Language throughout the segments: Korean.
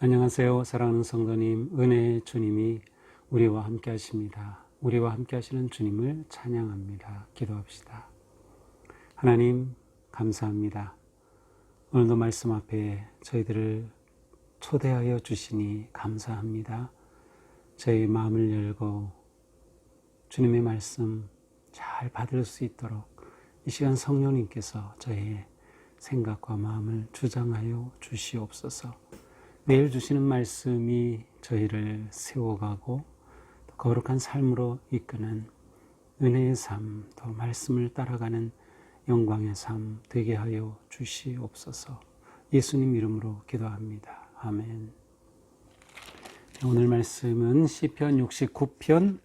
안녕하세요. 사랑하는 성도님, 은혜의 주님이 우리와 함께 하십니다. 우리와 함께 하시는 주님을 찬양합니다. 기도합시다. 하나님, 감사합니다. 오늘도 말씀 앞에 저희들을 초대하여 주시니 감사합니다. 저희 마음을 열고 주님의 말씀 잘 받을 수 있도록 이 시간 성령님께서 저희의 생각과 마음을 주장하여 주시옵소서. 매일 주시는 말씀이 저희를 세워가고 또 거룩한 삶으로 이끄는 은혜의 삶, 또 말씀을 따라가는 영광의 삶 되게 하여 주시옵소서. 예수님 이름으로 기도합니다. 아멘. 오늘 말씀은 시편 69편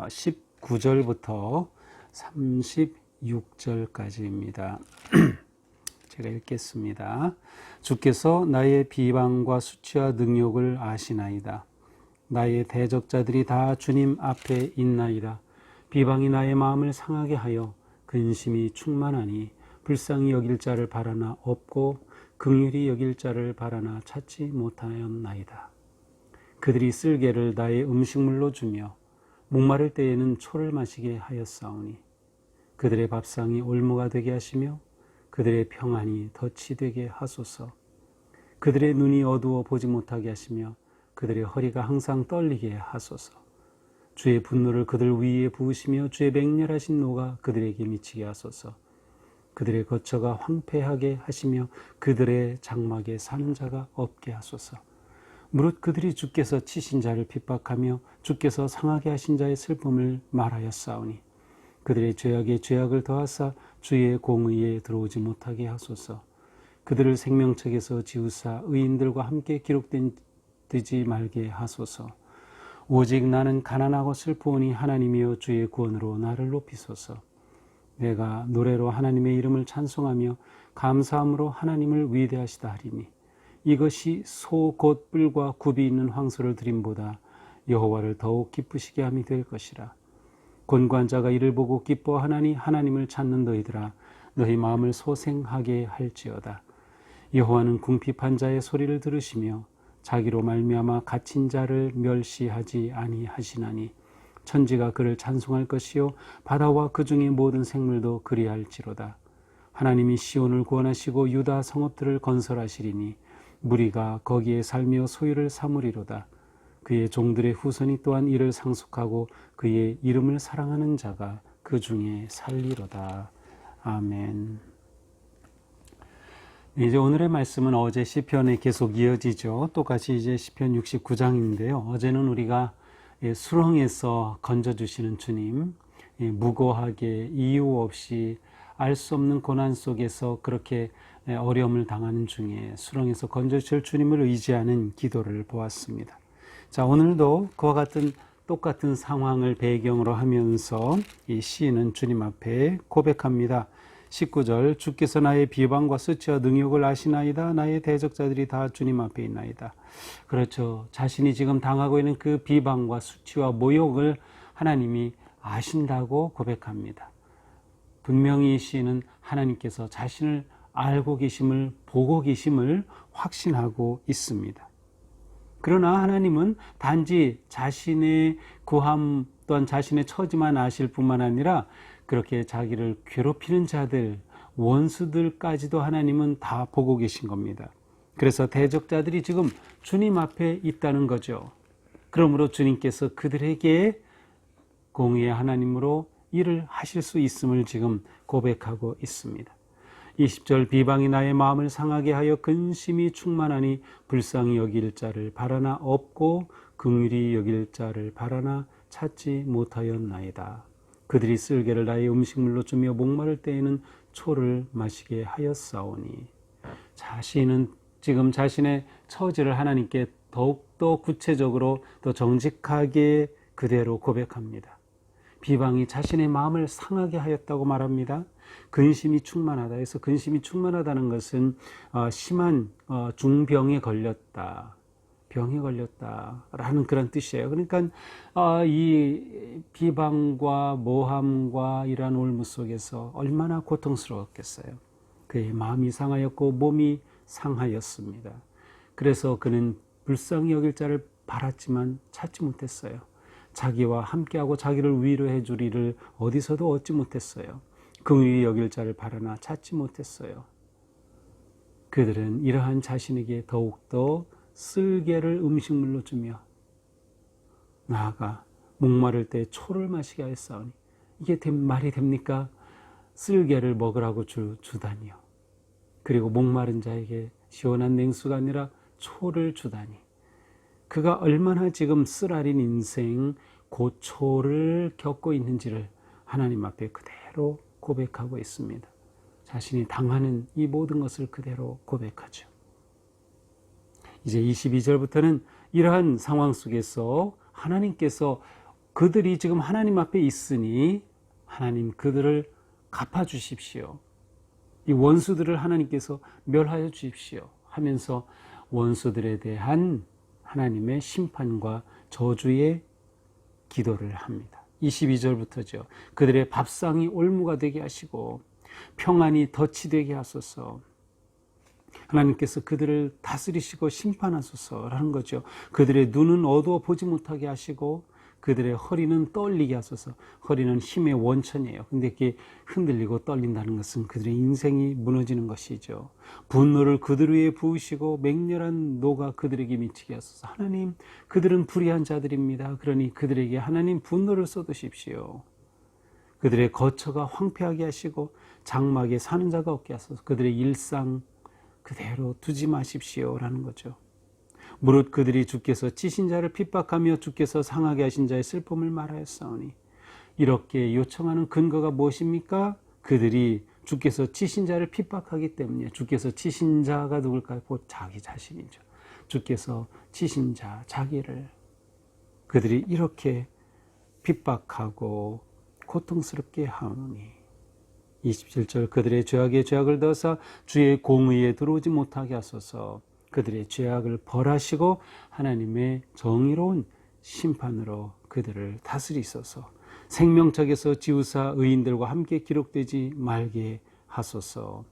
19절부터 36절까지입니다. 제가 읽겠습니다. 주께서 나의 비방과 수치와 능욕을 아시나이다. 나의 대적자들이 다 주님 앞에 있나이다. 비방이 나의 마음을 상하게 하여 근심이 충만하니 불쌍히 여길 자를 바라나 없고 긍휼히 여길 자를 바라나 찾지 못하였나이다. 그들이 쓸개를 나의 음식물로 주며 목마를 때에는 초를 마시게 하였사오니 그들의 밥상이 올무가 되게 하시며 그들의 평안이 덫이 되게 하소서. 그들의 눈이 어두워 보지 못하게 하시며 그들의 허리가 항상 떨리게 하소서. 주의 분노를 그들 위에 부으시며 주의 맹렬하신 노가 그들에게 미치게 하소서. 그들의 거처가 황폐하게 하시며 그들의 장막에 사는 자가 없게 하소서. 무릇 그들이 주께서 치신 자를 핍박하며 주께서 상하게 하신 자의 슬픔을 말하였사오니 그들의 죄악에 죄악을 더하사 주의 공의에 들어오지 못하게 하소서. 그들을 생명책에서 지우사 의인들과 함께 기록되지 말게 하소서. 오직 나는 가난하고 슬프오니 하나님이여 주의 구원으로 나를 높이소서. 내가 노래로 하나님의 이름을 찬송하며 감사함으로 하나님을 위대하시다 하리니 이것이 소 곧 뿔과 굽이 있는 황소를 드림보다 여호와를 더욱 기쁘시게 함이 될 것이라. 곤고한 이를 보고 기뻐하나니 하나님을 찾는 너희들아 너희 마음을 소생하게 할지어다. 여호와는 궁핍한 자의 소리를 들으시며 자기로 말미암아 갇힌 자를 멸시하지 아니하시나니 천지가 그를 찬송할 것이요 바다와 그 중의 모든 생물도 그리할지로다. 하나님이 시온을 구원하시고 유다 성읍들을 건설하시리니 무리가 거기에 살며 소유를 삼으리로다. 그의 종들의 후손이 또한 이를 상속하고 그의 이름을 사랑하는 자가 그 중에 살리로다. 아멘. 이제 오늘의 말씀은 어제 시편에 계속 이어지죠. 똑같이 이제 시편 69장인데요. 어제는 우리가 수렁에서 건져주시는 주님, 무고하게 이유 없이 알 수 없는 고난 속에서 그렇게 어려움을 당하는 중에 수렁에서 건져주실 주님을 의지하는 기도를 보았습니다. 자, 오늘도 그와 같은 똑같은 상황을 배경으로 하면서 이 시인은 주님 앞에 고백합니다. 19절 주께서 나의 비방과 수치와 능욕을 아시나이다. 나의 대적자들이 다 주님 앞에 있나이다. 그렇죠. 자신이 지금 당하고 있는 그 비방과 수치와 모욕을 하나님이 아신다고 고백합니다. 분명히 이 시인은 하나님께서 자신을 알고 계심을 보고 계심을 확신하고 있습니다. 그러나 하나님은 단지 자신의 구함 또한 자신의 처지만 아실 뿐만 아니라 그렇게 자기를 괴롭히는 자들, 원수들까지도 하나님은 다 보고 계신 겁니다. 그래서 대적자들이 지금 주님 앞에 있다는 거죠. 그러므로 주님께서 그들에게 공의의 하나님으로 일을 하실 수 있음을 지금 고백하고 있습니다. 20절 비방이 나의 마음을 상하게 하여 근심이 충만하니 불쌍히 여길 자를 바라나 없고 긍휼히 여길 자를 바라나 찾지 못하였나이다. 그들이 쓸개를 나의 음식물로 주며 목마를 때에는 초를 마시게 하였사오니. 자신은 지금 자신의 처지를 하나님께 더욱더 구체적으로 더 정직하게 그대로 고백합니다. 비방이 자신의 마음을 상하게 하였다고 말합니다. 근심이 충만하다 해서 근심이 충만하다는 것은 심한 중병에 걸렸다, 병에 걸렸다라는 그런 뜻이에요. 그러니까 이 비방과 모함과 이러한 올무 속에서 얼마나 고통스러웠겠어요. 그의 마음이 상하였고 몸이 상하였습니다. 그래서 그는 불쌍히 여길 자를 바랐지만 찾지 못했어요. 자기와 함께하고 자기를 위로해 주리를 어디서도 얻지 못했어요. 긍휼히 여길 자를 바라나 찾지 못했어요. 그들은 이러한 자신에게 더욱더 쓸개를 음식물로 주며 나아가 목마를 때 초를 마시게 하였사오니 이게 말이 됩니까? 쓸개를 먹으라고 주다니요. 그리고 목마른 자에게 시원한 냉수가 아니라 초를 주다니. 그가 얼마나 지금 쓰라린 인생 고초를 겪고 있는지를 하나님 앞에 그대로 고백하고 있습니다. 자신이 당하는 이 모든 것을 그대로 고백하죠. 이제 22절부터는 이러한 상황 속에서 하나님께서 그들이 지금 하나님 앞에 있으니 하나님 그들을 갚아주십시오. 이 원수들을 하나님께서 멸하여 주십시오 하면서 원수들에 대한 하나님의 심판과 저주의 기도를 합니다. 22절부터죠. 그들의 밥상이 올무가 되게 하시고 평안이 덫이 되게 하소서. 하나님께서 그들을 다스리시고 심판하소서라는 거죠. 그들의 눈은 어두워 보지 못하게 하시고 그들의 허리는 떨리게 하소서. 허리는 힘의 원천이에요. 근데 이게 흔들리고 떨린다는 것은 그들의 인생이 무너지는 것이죠. 분노를 그들 위에 부으시고 맹렬한 노가 그들에게 미치게 하소서. 하나님, 그들은 불의한 자들입니다. 그러니 그들에게 하나님 분노를 쏟으십시오. 그들의 거처가 황폐하게 하시고 장막에 사는 자가 없게 하소서. 그들의 일상 그대로 두지 마십시오라는 거죠. 무릇 그들이 주께서 치신 자를 핍박하며 주께서 상하게 하신 자의 슬픔을 말하였사오니 이렇게 요청하는 근거가 무엇입니까? 그들이 주께서 치신 자를 핍박하기 때문에. 주께서 치신 자가 누굴까요? 곧 자기 자신이죠. 주께서 치신 자, 자기를 그들이 이렇게 핍박하고 고통스럽게 하오니 27절 그들의 죄악에 죄악을 더하사 주의 공의에 들어오지 못하게 하소서. 그들의 죄악을 벌하시고 하나님의 정의로운 심판으로 그들을 다스리소서. 생명책에서 지우사 의인들과 함께 기록되지 말게 하소서.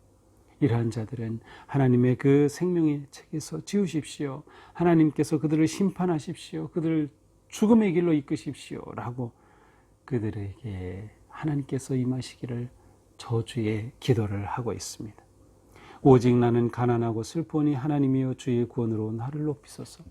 이러한 자들은 하나님의 그 생명의 책에서 지우십시오. 하나님께서 그들을 심판하십시오. 그들을 죽음의 길로 이끄십시오 라고 그들에게 하나님께서 임하시기를 저주의 기도를 하고 있습니다. 오직 나는 가난하고 슬프니 하나님이여 주의 구원으로 나를 높이소서.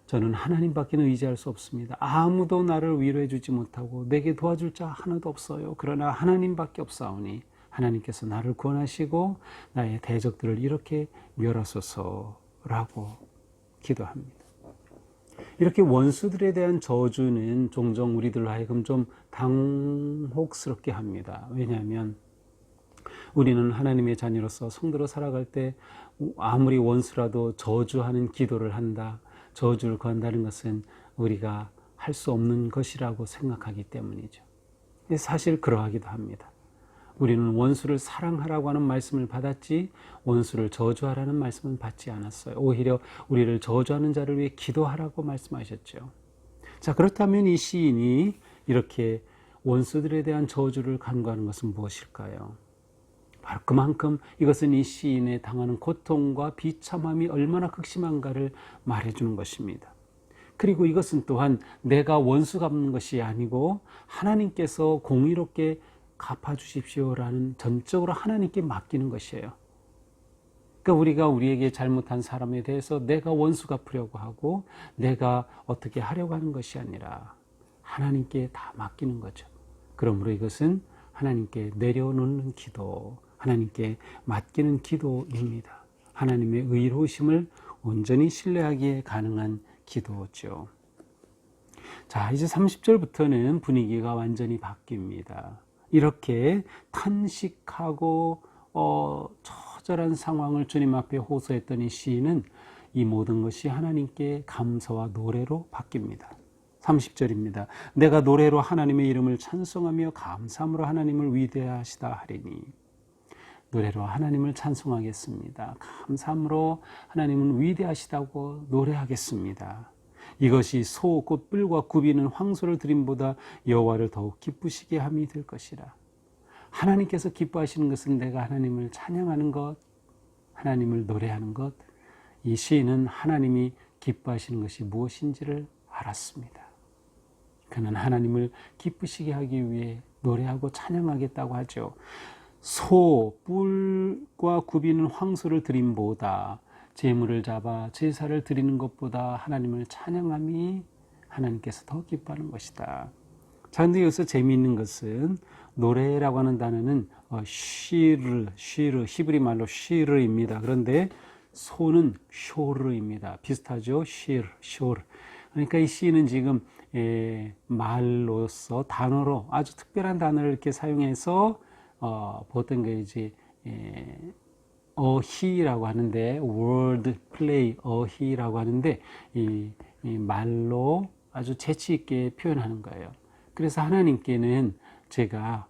저는 하나님밖에는 의지할 수 없습니다. 아무도 나를 위로해 주지 못하고 내게 도와줄 자 하나도 없어요. 그러나 하나님밖에 없사오니 하나님께서 나를 구원하시고 나의 대적들을 이렇게 멸하소서라고 기도합니다. 이렇게 원수들에 대한 저주는 종종 우리들로 하여금 좀 당혹스럽게 합니다. 왜냐하면 우리는 하나님의 자녀로서 성도로 살아갈 때 아무리 원수라도 저주하는 기도를 한다, 저주를 건다는 것은 우리가 할 수 없는 것이라고 생각하기 때문이죠. 사실 그러하기도 합니다. 우리는 원수를 사랑하라고 하는 말씀을 받았지 원수를 저주하라는 말씀은 받지 않았어요. 오히려 우리를 저주하는 자를 위해 기도하라고 말씀하셨죠. 자, 그렇다면 이 시인이 이렇게 원수들에 대한 저주를 간구하는 것은 무엇일까요? 바로 그만큼 이것은 이 시인의 당하는 고통과 비참함이 얼마나 극심한가를 말해주는 것입니다. 그리고 이것은 또한 내가 원수 갚는 것이 아니고 하나님께서 공의롭게 갚아주십시오라는 전적으로 하나님께 맡기는 것이에요. 그러니까 우리가 우리에게 잘못한 사람에 대해서 내가 원수 갚으려고 하고 내가 어떻게 하려고 하는 것이 아니라 하나님께 다 맡기는 거죠. 그러므로 이것은 하나님께 내려놓는 기도, 하나님께 맡기는 기도입니다. 하나님의 의로우심을 온전히 신뢰하기에 가능한 기도죠. 자, 이제 30절부터는 분위기가 완전히 바뀝니다. 이렇게 탄식하고 처절한 상황을 주님 앞에 호소했던 이 시인은 이 모든 것이 하나님께 감사와 노래로 바뀝니다. 30절입니다. 내가 노래로 하나님의 이름을 찬송하며 감사함으로 하나님을 위대하시다 하리니. 노래로 하나님을 찬송하겠습니다. 감사함으로 하나님은 위대하시다고 노래하겠습니다. 이것이 소 곧 뿔과 굽이는 황소를 드림보다 여호와를 더욱 기쁘시게 함이 될 것이라. 하나님께서 기뻐하시는 것은 내가 하나님을 찬양하는 것, 하나님을 노래하는 것, 이 시인은 하나님이 기뻐하시는 것이 무엇인지를 알았습니다. 그는 하나님을 기쁘시게 하기 위해 노래하고 찬양하겠다고 하죠. 소, 뿔과 굽이는 황소를 드림보다 제물을 잡아 제사를 드리는 것보다 하나님을 찬양함이 하나님께서 더 기뻐하는 것이다. 자, 근데 여기서 재미있는 것은 노래라고 하는 단어는 쉬르, 히브리 말로 쉬르입니다. 그런데 소는 쇼르입니다. 비슷하죠? 쇼르. 그러니까 이 시는 지금 말로서 단어로 아주 특별한 단어를 이렇게 사용해서 보통 게 이제 어히라고 하는데 word play 어히라고 하는데 이 말로 아주 재치 있게 표현하는 거예요. 그래서 하나님께는 제가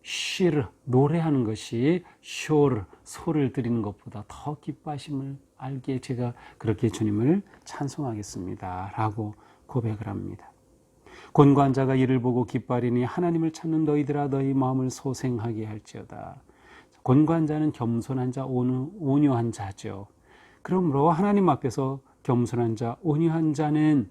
쉬르 노래하는 것이 쇼르 소를 드리는 것보다 더 기뻐하심을 알기에 제가 그렇게 주님을 찬송하겠습니다 라고 고백을 합니다. 곤고한 자가 이를 보고 기뻐하리니 하나님을 찾는 너희들아 너희 마음을 소생하게 할지어다. 곤고한 자는 겸손한 자, 온유한 자죠. 그러므로 하나님 앞에서 겸손한 자, 온유한 자는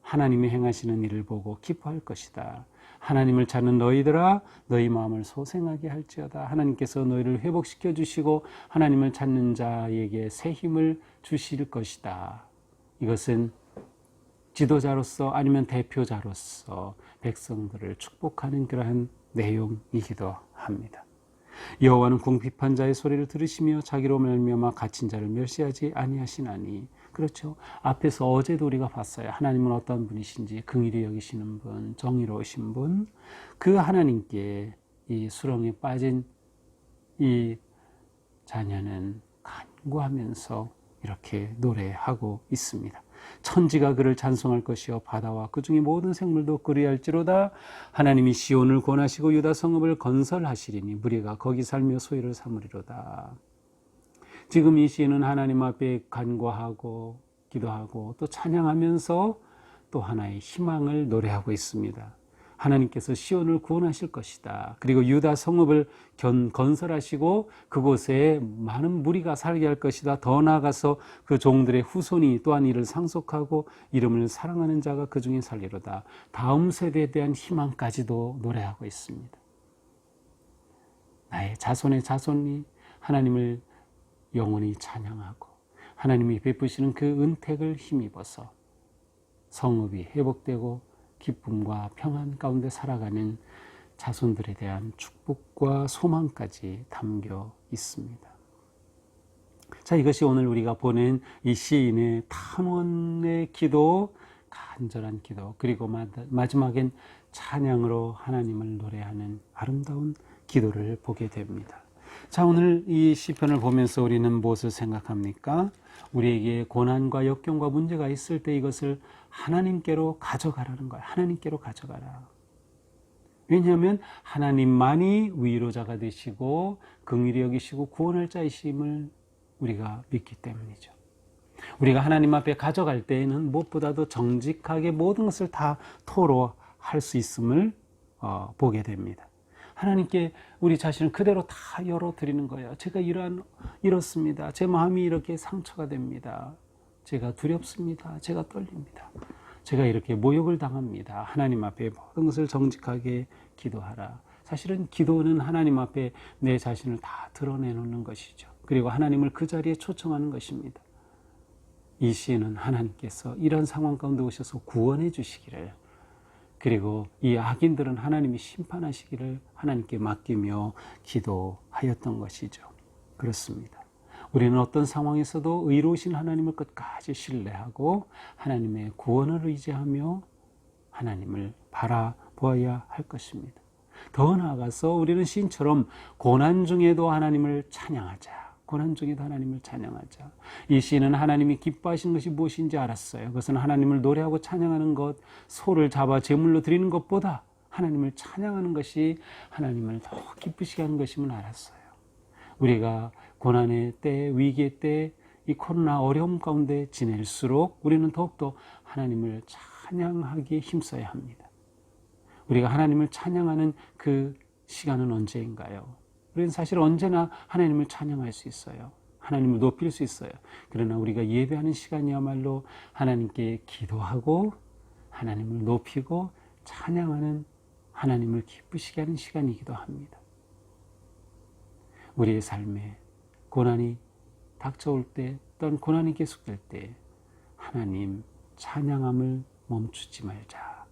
하나님이 행하시는 일을 보고 기뻐할 것이다. 하나님을 찾는 너희들아 너희 마음을 소생하게 할지어다. 하나님께서 너희를 회복시켜 주시고 하나님을 찾는 자에게 새 힘을 주실 것이다. 이것은 지도자로서 아니면 대표자로서 백성들을 축복하는 그러한 내용이기도 합니다. 여호와는 궁핍한 자의 소리를 들으시며 자기로 말미암아 갇힌 자를 멸시하지 아니하시나니. 그렇죠. 앞에서 어제도 우리가 봤어요. 하나님은 어떤 분이신지, 긍휼히 여기시는 분, 정의로우신 분, 그 하나님께 이 수렁에 빠진 이 자녀는 간구하면서 이렇게 노래하고 있습니다. 천지가 그를 찬송할 것이요 바다와 그 중에 모든 생물도 그리할지로다. 하나님이 시온을 권하시고 유다 성읍을 건설하시리니 무리가 거기 살며 소유를 삼으리로다. 지금 이 시인은 하나님 앞에 간구하고 기도하고 또 찬양하면서 또 하나의 희망을 노래하고 있습니다. 하나님께서 시온을 구원하실 것이다. 그리고 유다 성읍을 건설하시고 그곳에 많은 무리가 살게 할 것이다. 더 나아가서 그 종들의 후손이 또한 이를 상속하고 이름을 사랑하는 자가 그 중에 살리로다. 다음 세대에 대한 희망까지도 노래하고 있습니다. 나의 자손의 자손이 하나님을 영원히 찬양하고 하나님이 베푸시는 그 은택을 힘입어서 성읍이 회복되고 기쁨과 평안 가운데 살아가는 자손들에 대한 축복과 소망까지 담겨 있습니다. 자, 이것이 오늘 우리가 보는 이 시인의 탄원의 기도, 간절한 기도, 그리고 마지막엔 찬양으로 하나님을 노래하는 아름다운 기도를 보게 됩니다. 자, 오늘 이 시편을 보면서 우리는 무엇을 생각합니까? 우리에게 고난과 역경과 문제가 있을 때 이것을 하나님께로 가져가라는 거예요. 하나님께로 가져가라. 왜냐하면 하나님만이 위로자가 되시고 긍휼히 여기시고 구원할 자이심을 우리가 믿기 때문이죠. 우리가 하나님 앞에 가져갈 때에는 무엇보다도 정직하게 모든 것을 다 토로할 수 있음을 보게 됩니다. 하나님께 우리 자신을 그대로 다 열어드리는 거예요. 제가 이렇습니다. 제 마음이 이렇게 상처가 됩니다. 제가 두렵습니다. 제가 떨립니다. 제가 이렇게 모욕을 당합니다. 하나님 앞에 모든 것을 정직하게 기도하라. 사실은 기도는 하나님 앞에 내 자신을 다 드러내놓는 것이죠. 그리고 하나님을 그 자리에 초청하는 것입니다. 이 시인은 하나님께서 이런 상황 가운데 오셔서 구원해 주시기를, 그리고 이 악인들은 하나님이 심판하시기를 하나님께 맡기며 기도하였던 것이죠. 그렇습니다. 우리는 어떤 상황에서도 의로우신 하나님을 끝까지 신뢰하고 하나님의 구원을 의지하며 하나님을 바라보아야 할 것입니다. 더 나아가서 우리는 시인처럼 고난 중에도 하나님을 찬양하자. 고난 중에도 하나님을 찬양하자. 이 시인은 하나님이 기뻐하시는 것이 무엇인지 알았어요. 그것은 하나님을 노래하고 찬양하는 것, 소를 잡아 제물로 드리는 것보다 하나님을 찬양하는 것이 하나님을 더 기쁘시게 하는 것임을 알았어요. 우리가 고난의 때, 위기의 때, 이 코로나 어려움 가운데 지낼수록 우리는 더욱더 하나님을 찬양하기에 힘써야 합니다. 우리가 하나님을 찬양하는 그 시간은 언제인가요? 우리는 사실 언제나 하나님을 찬양할 수 있어요. 하나님을 높일 수 있어요. 그러나 우리가 예배하는 시간이야말로 하나님께 기도하고 하나님을 높이고 찬양하는, 하나님을 기쁘시게 하는 시간이기도 합니다. 우리의 삶에 고난이 닥쳐올 때, 어떤 고난이 계속될 때 하나님 찬양함을 멈추지 말자.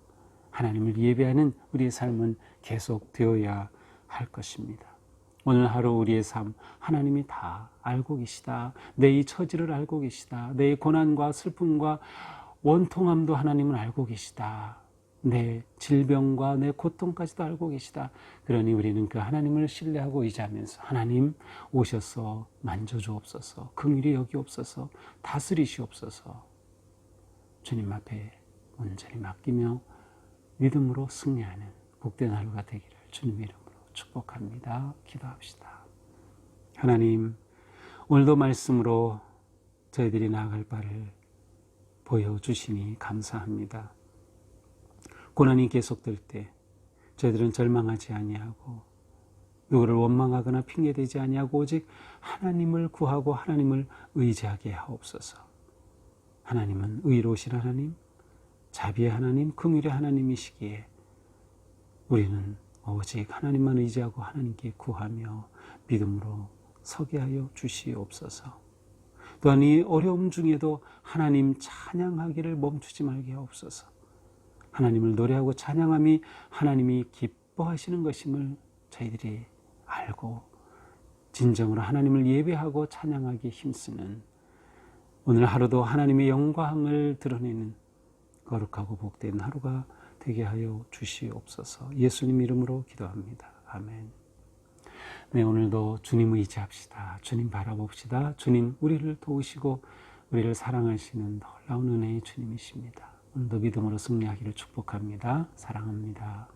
하나님을 예배하는 우리의 삶은 계속되어야 할 것입니다. 오늘 하루 우리의 삶 하나님이 다 알고 계시다. 내 이 처지를 알고 계시다. 내 고난과 슬픔과 원통함도 하나님은 알고 계시다. 내 질병과 내 고통까지도 알고 계시다. 그러니 우리는 그 하나님을 신뢰하고 의지하면서 하나님 오셔서 만져주옵소서, 긍휼히 여기옵소서, 다스리시옵소서, 주님 앞에 온전히 맡기며 믿음으로 승리하는 복된 하루가 되기를 주님의 이름으로 축복합니다. 기도합시다. 하나님, 오늘도 말씀으로 저희들이 나아갈 바를 보여주시니 감사합니다. 고난이 계속될 때 저희들은 절망하지 아니하고 누구를 원망하거나 핑계대지 아니하고 오직 하나님을 구하고 하나님을 의지하게 하옵소서. 하나님은 의로우신 하나님, 자비의 하나님, 긍휼의 하나님이시기에 우리는 오직 하나님만 의지하고 하나님께 구하며 믿음으로 서게 하여 주시옵소서. 또한 이 어려움 중에도 하나님 찬양하기를 멈추지 말게 하옵소서. 하나님을 노래하고 찬양함이 하나님이 기뻐하시는 것임을 저희들이 알고 진정으로 하나님을 예배하고 찬양하기 힘쓰는 오늘 하루도 하나님의 영광을 드러내는 거룩하고 복된 하루가 되게 하여 주시옵소서. 예수님 이름으로 기도합니다. 아멘. 네, 오늘도 주님 의지합시다. 주님 바라봅시다. 주님 우리를 도우시고 우리를 사랑하시는 놀라운 은혜의 주님이십니다. 오늘도 믿음으로 승리하기를 축복합니다. 사랑합니다.